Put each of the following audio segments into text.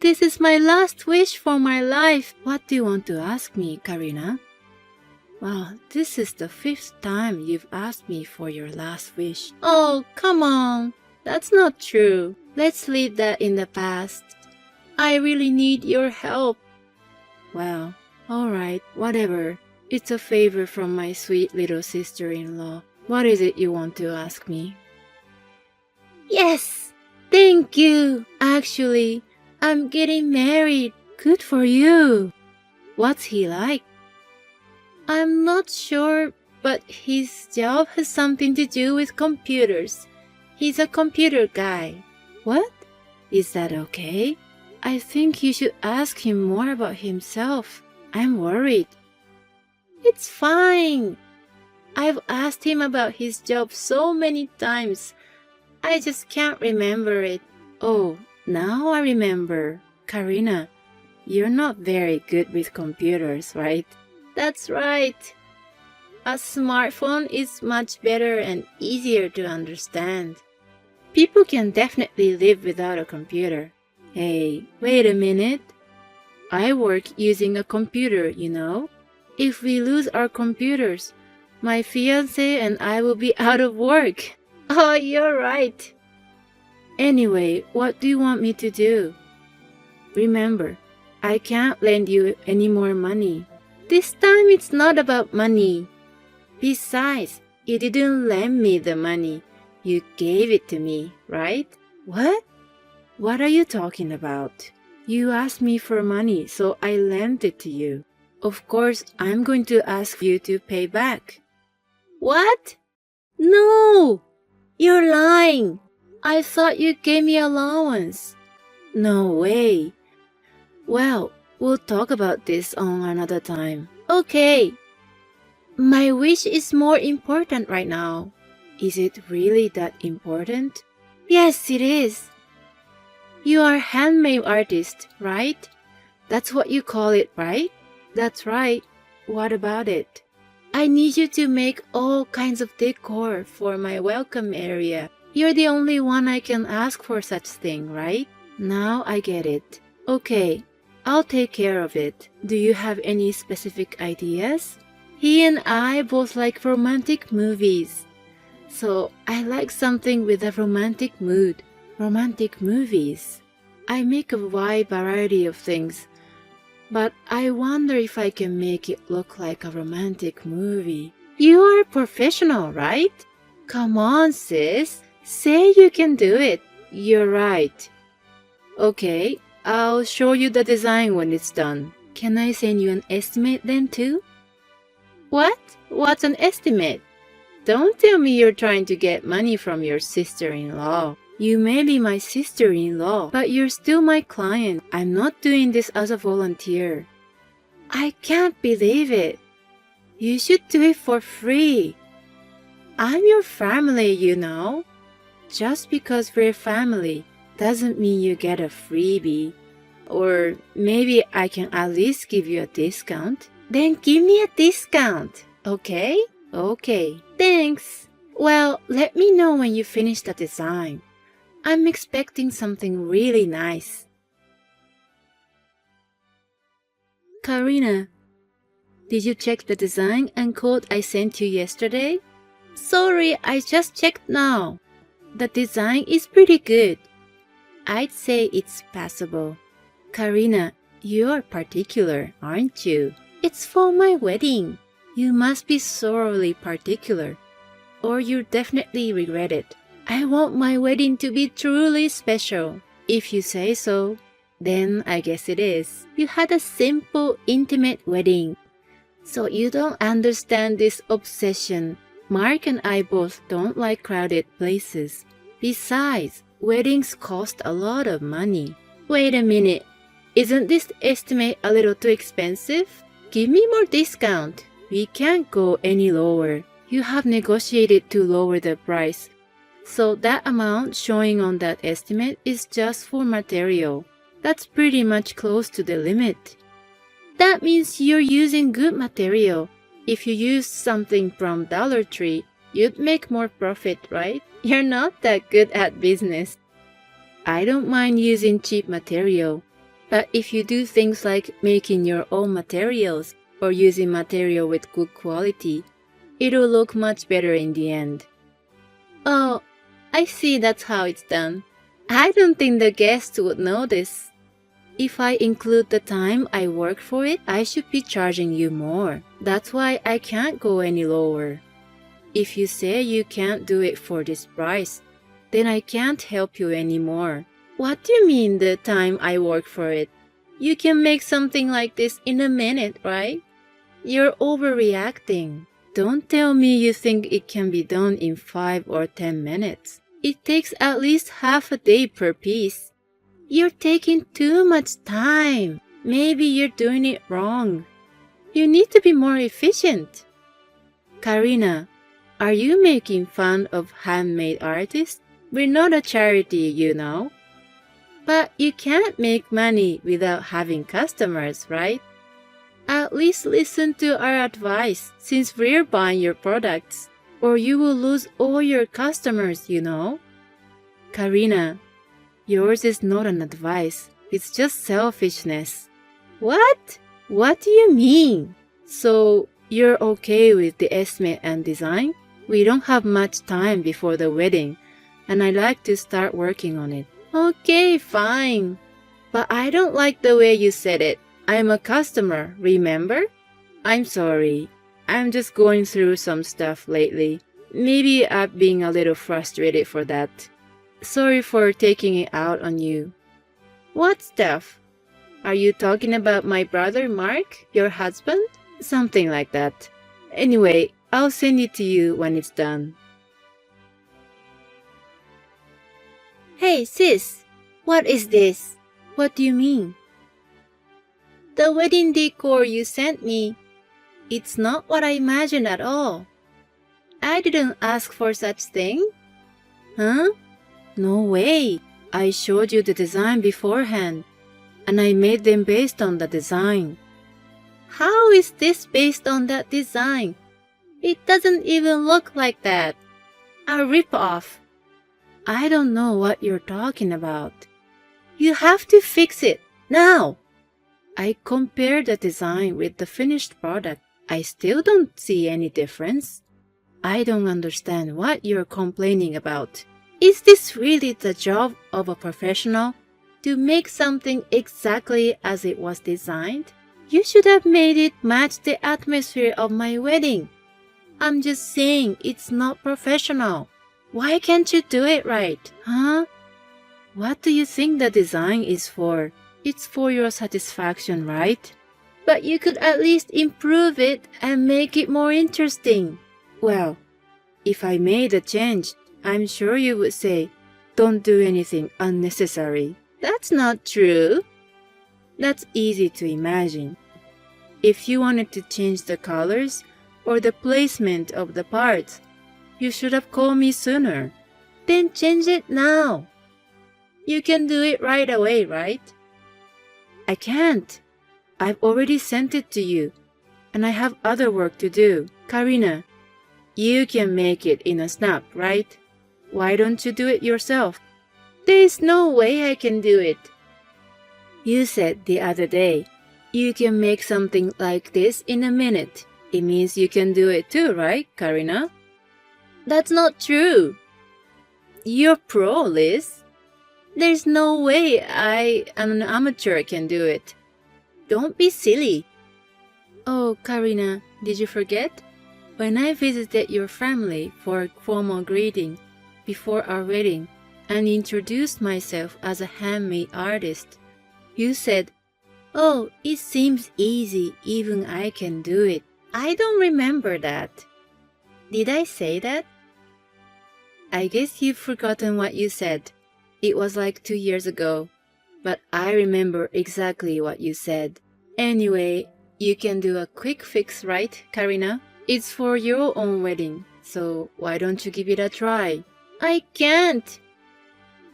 This is my last wish for my life. What do you want to ask me, Karina? Wow, this is the 5th time you've asked me for your last wish. Oh, come on. That's not true. Let's leave that in the past. I really need your help. Well, alright, whatever. It's a favor from my sweet little sister-in-law. What is it you want to ask me? Yes! Thank you! Actually, I'm getting married. Good for you! What's he like? I'm not sure, but his job has something to do with computers. He's a computer guy. What? Is that okay? I think you should ask him more about himself. I'm worried. It's fine. I've asked him about his job so many times. I just can't remember it. Oh, now I remember. Karina, you're not very good with computers, right? That's right. A smartphone is much better and easier to understand. People can definitely live without a computer. Hey, wait a minute. I work using a computer, you know? If we lose our computers, my fiancé and I will be out of work. Oh, you're right. Anyway, what do you want me to do? Remember, I can't lend you any more money. This time it's not about money. Besides, you didn't lend me the money. You gave it to me, right? What? What are you talking about? You asked me for money, so I lent it to you. Of course, I'm going to ask you to pay back. What? No! You're lying. I thought you gave me allowance. No way. Well, we'll talk about this on another time. Okay. My wish is more important right now. Is it really that important? Yes, it is. You are a handmade artist, right? That's what you call it, right? That's right. What about it? I need you to make all kinds of decor for my welcome area. You're the only one I can ask for such thing, right? Now I get it. Okay, I'll take care of it. Do you have any specific ideas? He and I both like romantic movies. So I like something with a romantic mood. Romantic movies. I make a wide variety of things, but I wonder if I can make it look like a romantic movie. You are a professional, right? Come on, sis. Say you can do it. You're right. Okay, I'll show you the design when it's done. Can I send you an estimate then too? What? What's an estimate? Don't tell me you're trying to get money from your sister-in-law. You may be my sister-in-law, but you're still my client. I'm not doing this as a volunteer. I can't believe it. You should do it for free. I'm your family, you know. Just because we're family doesn't mean you get a freebie. Or maybe I can at least give you a discount. Then give me a discount, okay? Okay, thanks. Well, let me know when you finish the design. I'm expecting something really nice. Karina, did you check the design and code I sent you yesterday? Sorry, I just checked now. The design is pretty good. I'd say it's passable. Karina, you're particular, aren't you? It's for my wedding. You must be thoroughly particular, or you'll definitely regret it. I want my wedding to be truly special. If you say so, then I guess it is. You had a simple, intimate wedding, so you don't understand this obsession. Mark and I both don't like crowded places. Besides, weddings cost a lot of money. Wait a minute. Isn't this estimate a little too expensive? Give me more discount. We can't go any lower. You have negotiated to lower the price. So that amount showing on that estimate is just for material. That's pretty much close to the limit. That means you're using good material. If you use something from Dollar Tree, you'd make more profit, right? You're not that good at business. I don't mind using cheap material. But if you do things like making your own materials or using material with good quality, it'll look much better in the end. Oh, I see that's how it's done. I don't think the guests would notice. If I include the time I work for it, I should be charging you more. That's why I can't go any lower. If you say you can't do it for this price, then I can't help you anymore. What do you mean the time I work for it? You can make something like this in a minute, right? You're overreacting. Don't tell me you think it can be done in 5 or 10 minutes. It takes at least half a day per piece. You're taking too much time. Maybe you're doing it wrong. You need to be more efficient. Karina, are you making fun of handmade artists? We're not a charity, you know. But you can't make money without having customers, right? At least listen to our advice since we're buying your products, or you will lose all your customers, you know. Karina, yours is not an advice, it's just selfishness. What? What do you mean? So, you're okay with the estimate and design? We don't have much time before the wedding, and I'd like to start working on it. Okay, fine. But I don't like the way you said it. I'm a customer, remember? I'm sorry. I'm just going through some stuff lately. Maybe I'm being a little frustrated for that. Sorry for taking it out on you. What stuff? Are you talking about my brother Mark, your husband? Something like that. Anyway, I'll send it to you when it's done. Hey sis, what is this? What do you mean? The wedding decor you sent me. It's not what I imagined at all. I didn't ask for such thing. Huh? No way. I showed you the design beforehand, and I made them based on the design. How is this based on that design? It doesn't even look like that. A rip-off. I don't know what you're talking about. You have to fix it, now! I compared the design with the finished product. I still don't see any difference. I don't understand what you're complaining about. Is this really the job of a professional? To make something exactly as it was designed? You should have made it match the atmosphere of my wedding. I'm just saying it's not professional. Why can't you do it right, huh? What do you think the design is for? It's for your satisfaction, right? But you could at least improve it and make it more interesting. Well, if I made a change, I'm sure you would say, don't do anything unnecessary. That's not true. That's easy to imagine. If you wanted to change the colors or the placement of the parts, you should have called me sooner. Then change it now. You can do it right away, right? I can't. I've already sent it to you, and I have other work to do. Karina, you can make it in a snap, right? Why don't you do it yourself? There's no way I can do it. You said the other day, you can make something like this in a minute. It means you can do it too, right, Karina? That's not true. You're pro, Liz. There's no way an amateur can do it. Don't be silly. Oh, Karina, did you forget? When I visited your family for a formal greeting before our wedding and introduced myself as a handmade artist, you said, "Oh, it seems easy, even I can do it." I don't remember that. Did I say that? I guess you've forgotten what you said. It was like 2 years ago, but I remember exactly what you said. Anyway, you can do a quick fix, right, Karina? It's for your own wedding, so why don't you give it a try? I can't.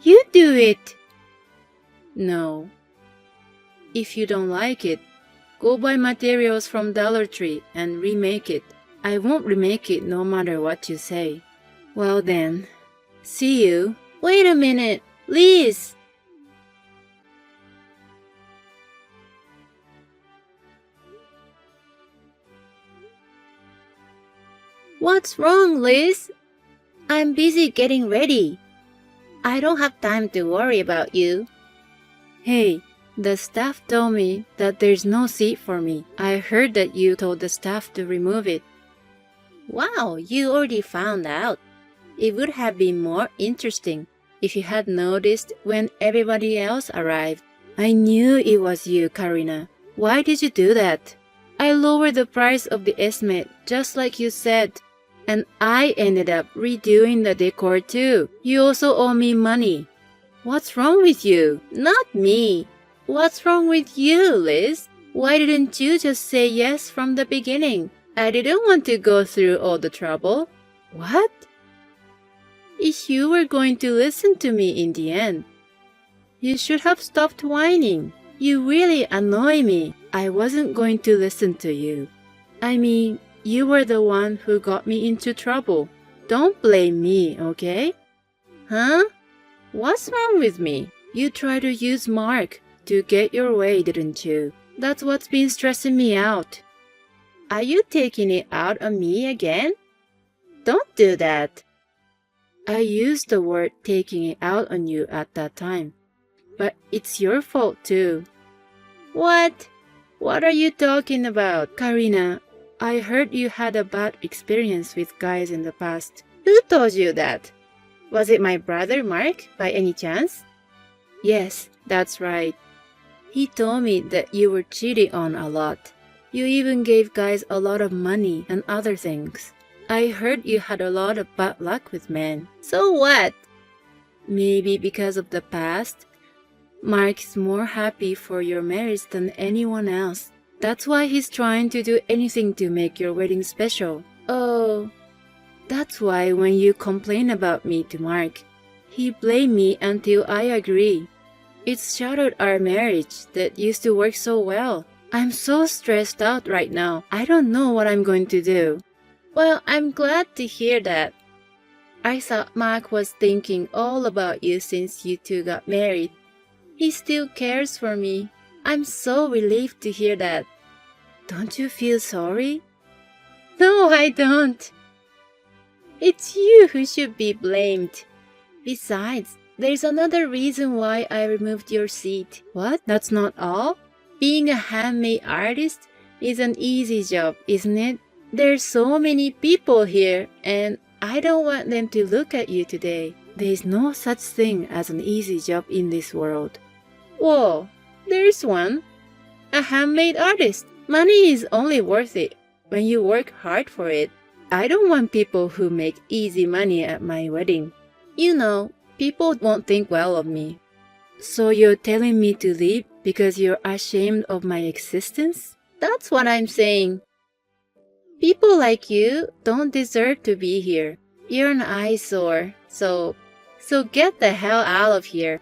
You do it. No. If you don't like it, go buy materials from Dollar Tree and remake it. I won't remake it no matter what you say. Well then, see you. Wait a minute, Liz! What's wrong, Liz? I'm busy getting ready. I don't have time to worry about you. Hey, the staff told me that there's no seat for me. I heard that you told the staff to remove it. Wow, you already found out. It would have been more interesting if you had noticed when everybody else arrived. I knew it was you, Karina. Why did you do that? I lowered the price of the estimate, just like you said. And I ended up redoing the decor too. You also owe me money. What's wrong with you? Not me. What's wrong with you, Liz? Why didn't you just say yes from the beginning? I didn't want to go through all the trouble. What? If you were going to listen to me in the end, you should have stopped whining. You really annoy me. I wasn't going to listen to you. I mean, you were the one who got me into trouble. Don't blame me, okay? Huh? What's wrong with me? You tried to use Mark to get your way, didn't you? That's what's been stressing me out. Are you taking it out on me again? Don't do that. I used the word taking it out on you at that time. But it's your fault too. What? What are you talking about, Karina? I heard you had a bad experience with guys in the past. Who told you that? Was it my brother Mark, by any chance? Yes, that's right. He told me that you were cheated on a lot. You even gave guys a lot of money and other things. I heard you had a lot of bad luck with men. So what? Maybe because of the past, Mark is more happy for your marriage than anyone else. That's why he's trying to do anything to make your wedding special. Oh, that's why when you complain about me to Mark, he blamed me until I agree. It's shattered our marriage that used to work so well. I'm so stressed out right now. I don't know what I'm going to do. Well, I'm glad to hear that. I thought Mark was thinking all about you since you two got married. He still cares for me. I'm so relieved to hear that. Don't you feel sorry? No, I don't. It's you who should be blamed. Besides, there's another reason why I removed your seat. What? That's not all? Being a handmade artist is an easy job, isn't it? There's so many people here, and I don't want them to look at you today. There's no such thing as an easy job in this world. Whoa, there's one. A handmade artist. Money is only worth it when you work hard for it. I don't want people who make easy money at my wedding. You know, people won't think well of me. So you're telling me to leave because you're ashamed of my existence? That's what I'm saying. People like you don't deserve to be here. You're an eyesore, so get the hell out of here.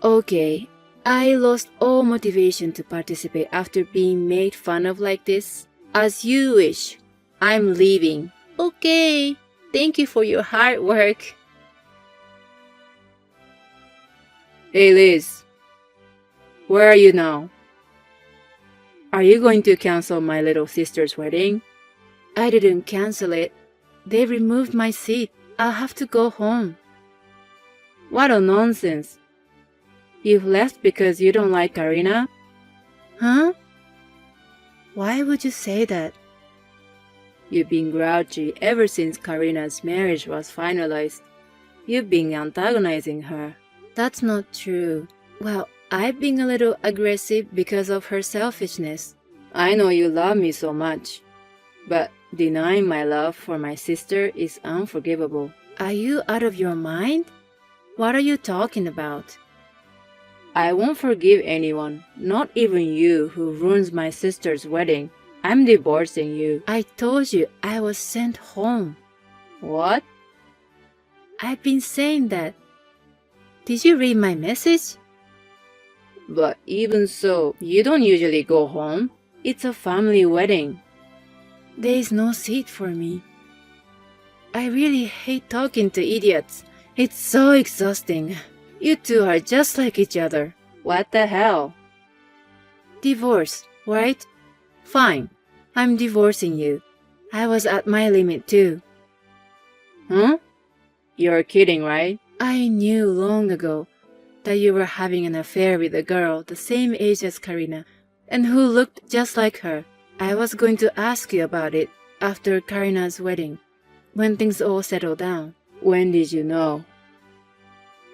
Okay, I lost all motivation to participate after being made fun of like this. As you wish. I'm leaving. Okay, thank you for your hard work. Hey Liz, where are you now? Are you going to cancel my little sister's wedding? I didn't cancel it. They removed my seat. I'll have to go home. What a nonsense. You've left because you don't like Karina? Huh? Why would you say that? You've been grouchy ever since Karina's marriage was finalized. You've been antagonizing her. That's not true. Well, I've been a little aggressive because of her selfishness. I know you love me so much, but denying my love for my sister is unforgivable. Are you out of your mind? What are you talking about? I won't forgive anyone, not even you who ruins my sister's wedding. I'm divorcing you. I told you I was sent home. What? I've been saying that. Did you read my message? But even so, you don't usually go home. It's a family wedding. There is no seat for me. I really hate talking to idiots. It's so exhausting. You two are just like each other. What the hell? Divorce, right? Fine. I'm divorcing you. I was at my limit too. Huh? You're kidding, right? I knew long ago that you were having an affair with a girl the same age as Karina, and who looked just like her. I was going to ask you about it after Karina's wedding, when things all settled down. When did you know?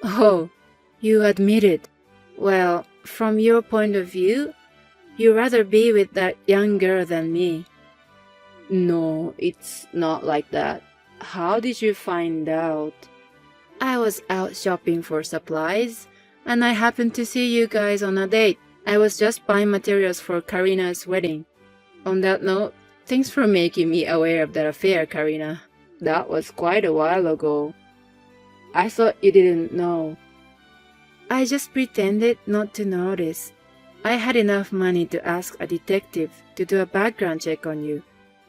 Oh, you admit it. Well, from your point of view, you'd rather be with that young girl than me. No, it's not like that. How did you find out? I was out shopping for supplies, and I happened to see you guys on a date. I was just buying materials for Karina's wedding. On that note, thanks for making me aware of that affair, Karina. That was quite a while ago. I thought you didn't know. I just pretended not to notice. I had enough money to ask a detective to do a background check on you,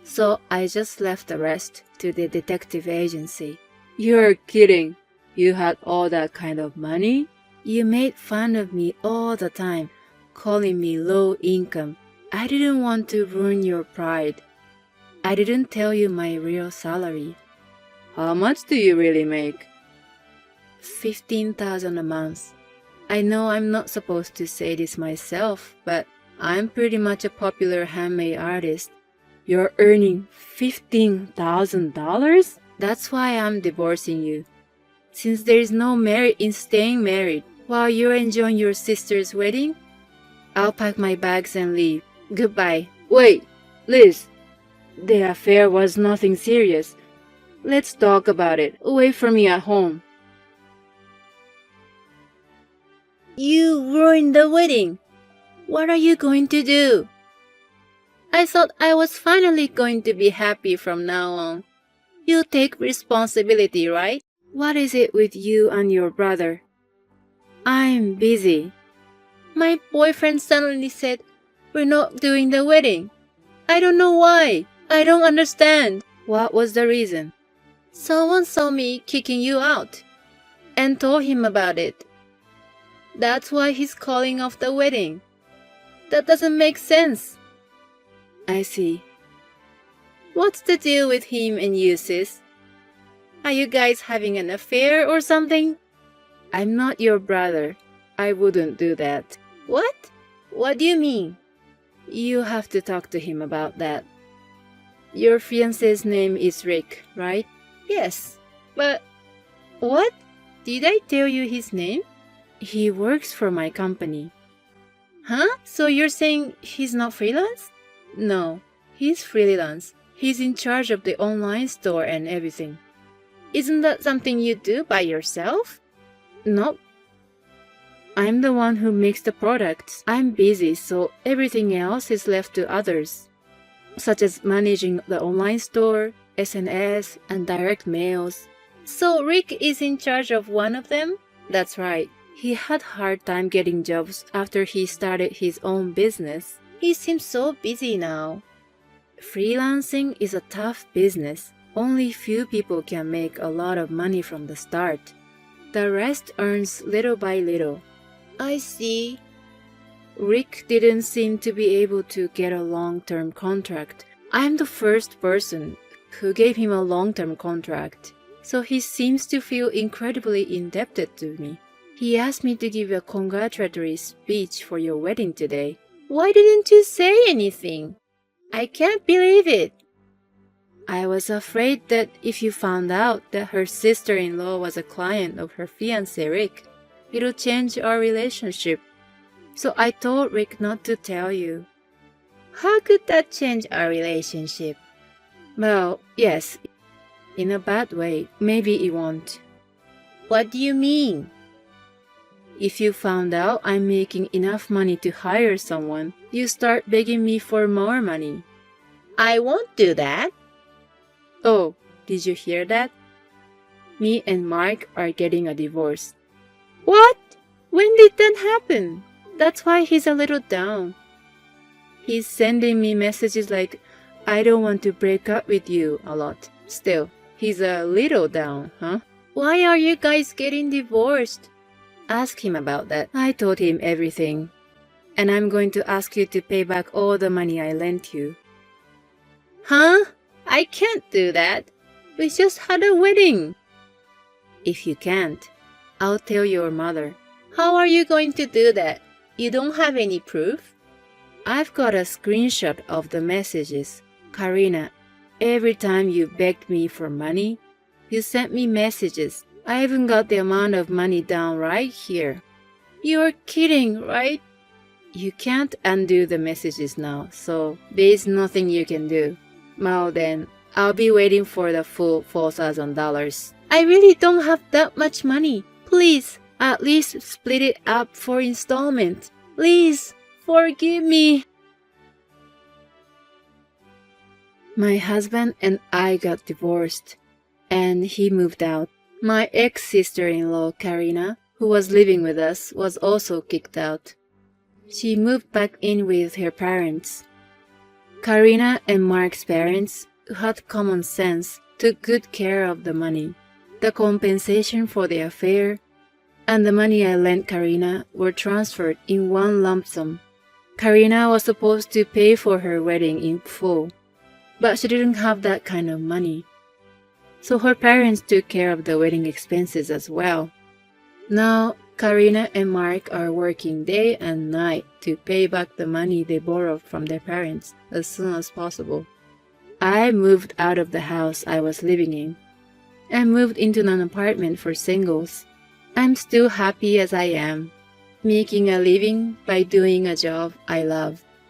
so I just left the rest to the detective agency. You're kidding. You had all that kind of money? You made fun of me all the time, calling me low income. I didn't want to ruin your pride. I didn't tell you my real salary. How much do you really make? 15,000 a month. I know I'm not supposed to say this myself, but I'm pretty much a popular handmade artist. You're earning $15,000? That's why I'm divorcing you. Since there is no merit in staying married while you're enjoying your sister's wedding, I'll pack my bags and leave. Goodbye. Wait, Liz. The affair was nothing serious. Let's talk about it. Away from me at home. You ruined the wedding. What are you going to do? I thought I was finally going to be happy from now on. You take responsibility, right? What is it with you and your brother? I'm busy. My boyfriend suddenly said, we're not doing the wedding. I don't know why. I don't understand. What was the reason? Someone saw me kicking you out and told him about it. That's why he's calling off the wedding. That doesn't make sense. I see. What's the deal with him and you, sis? Are you guys having an affair or something? I'm not your brother. I wouldn't do that. What? What do you mean? You have to talk to him about that. Your fiancé's name is Rick, right? Yes. But what? Did I tell you his name? He works for my company. Huh? So you're saying he's not freelance? No, he's freelance. He's in charge of the online store and everything. Isn't that something you do by yourself? Nope. I'm the one who makes the products. I'm busy, so everything else is left to others, such as managing the online store, SNS, and direct mails. So Rick is in charge of one of them? That's right. He had a hard time getting jobs after he started his own business. He seems so busy now. Freelancing is a tough business. Only few people can make a lot of money from the start. The rest earns little by little. I see. Rick didn't seem to be able to get a long-term contract. I'm the first person who gave him a long-term contract, so he seems to feel incredibly indebted to me. He asked me to give a congratulatory speech for your wedding today. Why didn't you say anything? I can't believe it. I was afraid that if you found out that her sister-in-law was a client of her fiancé Rick, it'll change our relationship. So I told Rick not to tell you. How could that change our relationship? Well, yes, in a bad way. Maybe it won't. What do you mean? If you found out I'm making enough money to hire someone, you start begging me for more money. I won't do that. Oh, did you hear that? Me and Mark are getting a divorce. What? When did that happen? That's why he's a little down. He's sending me messages like, I don't want to break up with you a lot. Still, he's a little down, huh? Why are you guys getting divorced? Ask him about that. I told him everything. And I'm going to ask you to pay back all the money I lent you. Huh? I can't do that. We just had a wedding. If you can't, I'll tell your mother. How are you going to do that? You don't have any proof? I've got a screenshot of the messages. Karina, every time you begged me for money, you sent me messages. I even got the amount of money down right here. You're kidding, right? You can't undo the messages now, so there's nothing you can do. Well then, I'll be waiting for the full $4,000. I really don't have that much money. Please, at least split it up for installment. Please, forgive me. My husband and I got divorced, and he moved out. My ex-sister-in-law, Karina, who was living with us, was also kicked out. She moved back in with her parents. Karina and Mark's parents, who had common sense, took good care of the money. The compensation for the affair and the money I lent Karina were transferred in one lump sum. Karina was supposed to pay for her wedding in full, but she didn't have that kind of money. So her parents took care of the wedding expenses as well. Now, Karina and Mark are working day and night to pay back the money they borrowed from their parents as soon as possible. I moved out of the house I was living in and moved into an apartment for singles. I'm still happy as I am, making a living by doing a job I love.